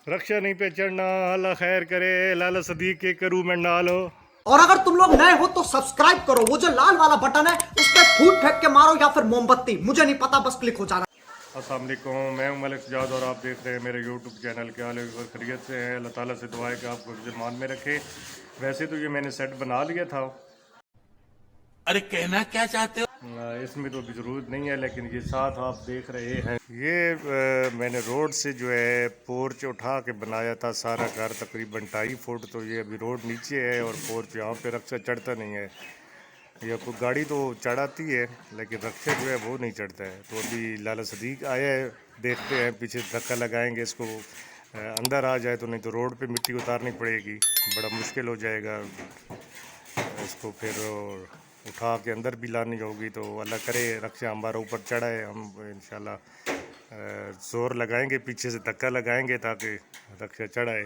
रक्षा नहीं पे चढ़ना, अल्लाह खैर करे, लाला सदीक के करूँ मैं नालो। और अगर तुम लोग नए हो तो सब्सक्राइब करो, वो जो लाल वाला बटन है उस पर फूट फेंक के मारो या फिर मोमबत्ती, मुझे नहीं पता, बस क्लिक हो जाना। अस्सलाम वालेकुम, मैं हूं मलिक सजाद और आप देख रहे हैं मेरे यूट्यूब चैनल। क्या हाल है? खैरियत से है? अल्लाह ताला से दुआ है कि आपको ईमान में रखे। वैसे तो ये मैंने सेट बना लिया था, अरे कहना क्या चाहते हो? इसमें तो अभी ज़रूरत नहीं है, लेकिन ये साथ आप देख रहे हैं ये मैंने रोड से जो है पोर्च उठा के बनाया था। सारा घर तकरीबन 2.5 फुट, तो ये अभी रोड नीचे है और पोर्च यहाँ पे रक्षा चढ़ता नहीं है। या कोई गाड़ी तो चढ़ाती है लेकिन रक्षा जो है वो नहीं चढ़ता है। तो अभी लाला सदीक आया है, देखते हैं, पीछे धक्का लगाएंगे इसको, अंदर आ जाए तो, नहीं तो रोड पे मिट्टी उतारनी पड़ेगी, बड़ा मुश्किल हो जाएगा इसको। फिर उठा के अंदर भी लानी होगी। तो अल्लाह करे रक्षा हमारा ऊपर चढ़ाए, हम इंशाल्लाह जोर लगाएंगे, पीछे से धक्का लगाएंगे ताकि रक्षा चढ़ाए।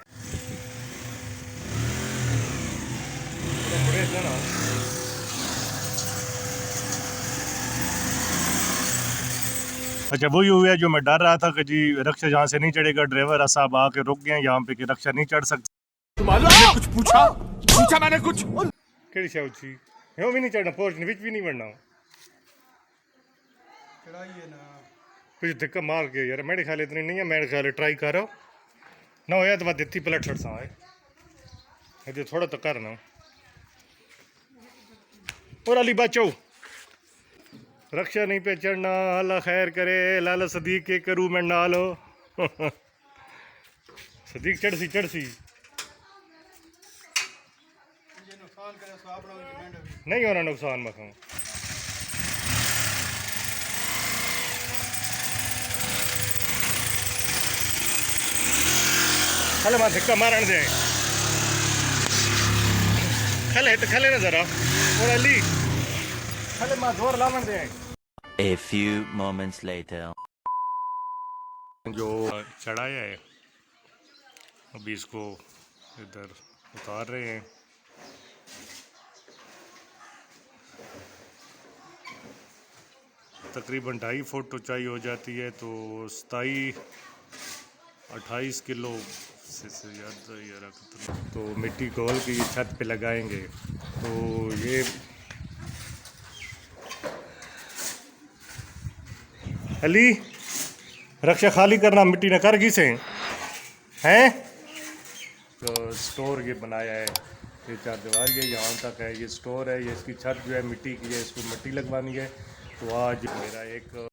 अच्छा, वही हुआ है जो मैं डर रहा था कि जी रक्षा यहाँ से नहीं चढ़ेगा। ड्राइवर साहब आके रुक गए यहाँ पे कि रक्षा नहीं चढ़ सकता। मैंने कुछ पूछा मैंने कुछ। केड़ी शे उची ह्यो भी नहीं चढ़ना, पोर्च विच भी नहीं बढ़ना। चढ़ाइए ना, कुछ धक्का मार के यार, मेरे ख्याल इतनी नहीं है, मेरे ख्याल ट्राई करो ना होया तो बात इतनी पलट छड़ सा है, ये थोड़ा तो करना। और अली बचो, रक्षा नहीं पे चढ़ना, अल्लाह खैर करे, लाला सदीक के करूँ मैं नालो। सदीक चढ़सी चढ़सी नहीं होना नुकसान मत हूँ। खले मां धक्का मारन दे, खले तो खले ना जरा, और अली खले मां जोर लावन दे। A few moments later. जो चढ़ाया है अभी इसको इधर उतार रहे हैं। तकरीबन 2.5 फुट ऊंचाई हो जाती है, तो 27-28 किलो से ज़्यादा ये रखते। तो मिट्टी घोल के ये छत पे लगाएंगे। तो ये अली रक्षा खाली करना, मिट्टी ने कर घी से हैं। तो स्टोर ये बनाया है, ये 4 दीवार ये यहाँ तक है, ये स्टोर है। ये इसकी छत जो है मिट्टी की है, इसको मिट्टी लगवानी है। तो आज मेरा एक